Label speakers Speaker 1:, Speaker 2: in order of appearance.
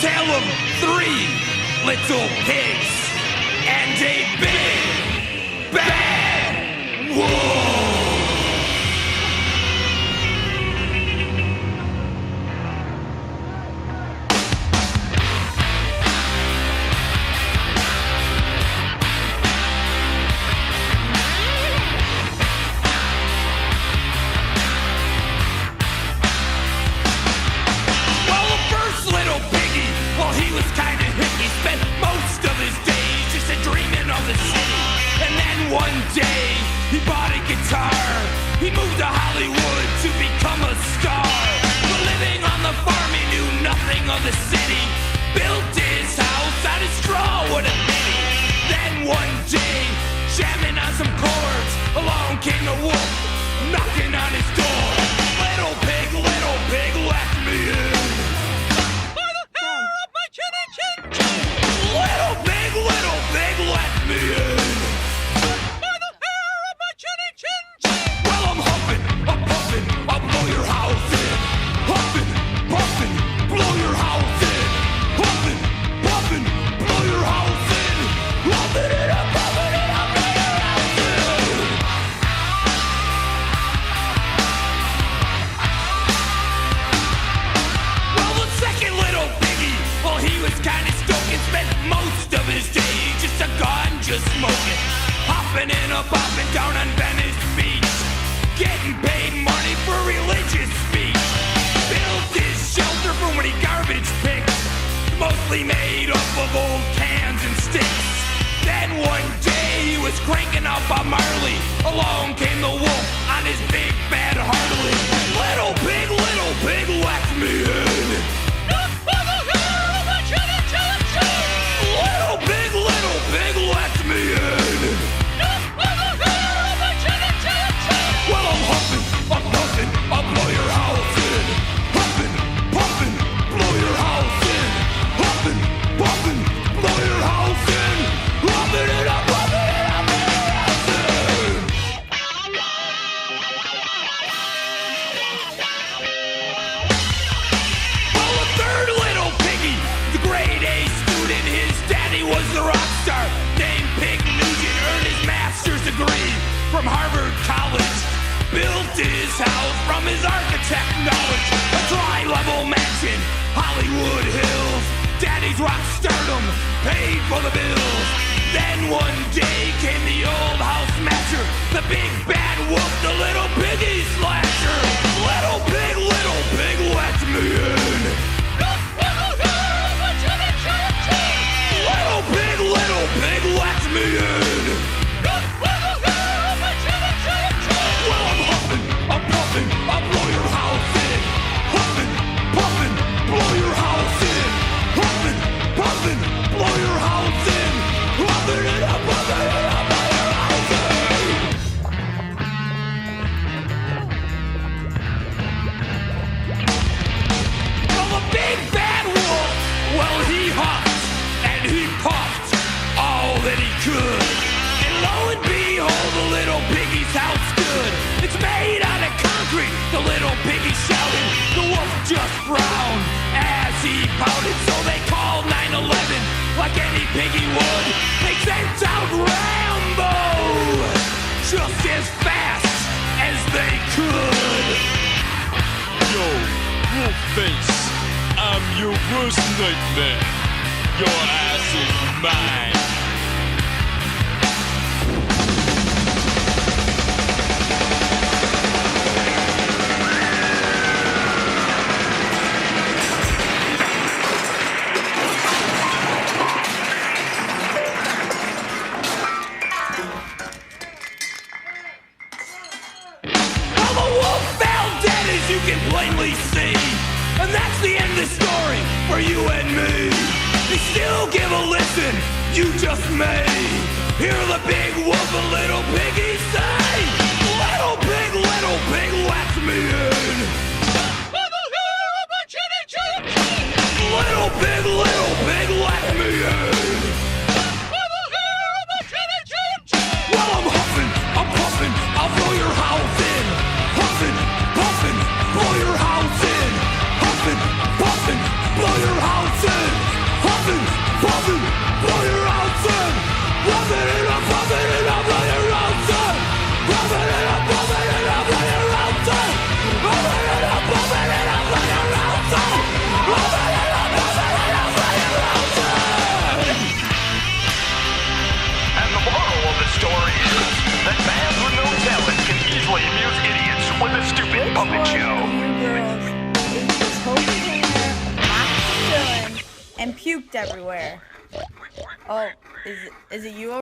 Speaker 1: tale of 3 little pigs and a big bad wolf. He was kinda hippie, spent most of his days just dreaming of the city. And then one day, he bought a guitar. He moved to Hollywood to become a star. But living on the farm, he knew nothing of the city. Built his house out of straw, what a pity. Then one day, jamming on some chords, along came the wolf, knocking on his door. Little pig, let me in. Little pig, let me in. By the hair of my chinny chin chin. Well, I'm huffing, I'm puffing, I'll blow your house in. Huffing, puffing, blow your house in. Huffing, puffing, blow your house in. Huffing it up, puffing it up, blow your house in. Well, the second little piggy, well, he was kinda stoked and spent most of his days just a ganja smoking, hopping and a bopping down on Venice Beach, getting paid money for religious speech. Built his shelter from what he garbage picked, mostly made up of old cans and sticks. Then one day he was cranking up Bob Marley. Along came the wolf on his big bad Harley. Little pig, let me in. Little pig, let me in. Well, I'm huffing, I'm puffing, I'll blow your house in. Huffing, puffing, blow your house in. Huffing, puffing, blow your house in. Huffing it up, blow your house in. Well, a third little piggy, the grade A student, his daddy was the rock star named Pig Nugent, earned his master's degree from Harvard College. Built his house from his architect knowledge, a tri-level mansion, Hollywood Hills. Daddy's rock stardom paid for the bills. Then one day came the old house smasher, the big bad wolf, the little piggy slasher. Little pig, let me in. Little pig, let me in. Well, I'm huffing, I'm puffing, I'll blow your house in. Huffing, puffing, blow your house in. Huffing, puffing, blow your house in. Huffing it up, blow your house in. Well, the big bad wolf, well, he huffed and he puffed all that he could. And lo and behold, the little piggy's house stood. It's made out of concrete, the little piggy shouted. The wolf just frowned as he pouted. So they called 911 like any piggy would. They sent out Rambo just as fast as they could.
Speaker 2: Yo, Wolfface, I'm your worst nightmare. Your ass is mine.
Speaker 1: Well, the wolf fell dead, as you can plainly see. And that's the end of the story for you and me. They still give a listen, you just may hear the big wolf and little piggy say, Little pig, let me in. Little pig, let me in. Well, I'm huffing, I'm puffing, I'll blow your house in. Huffing, puffing, blow your house in. Huffing, puffing, blow your house in.
Speaker 3: and puked everywhere. Oh, is it you?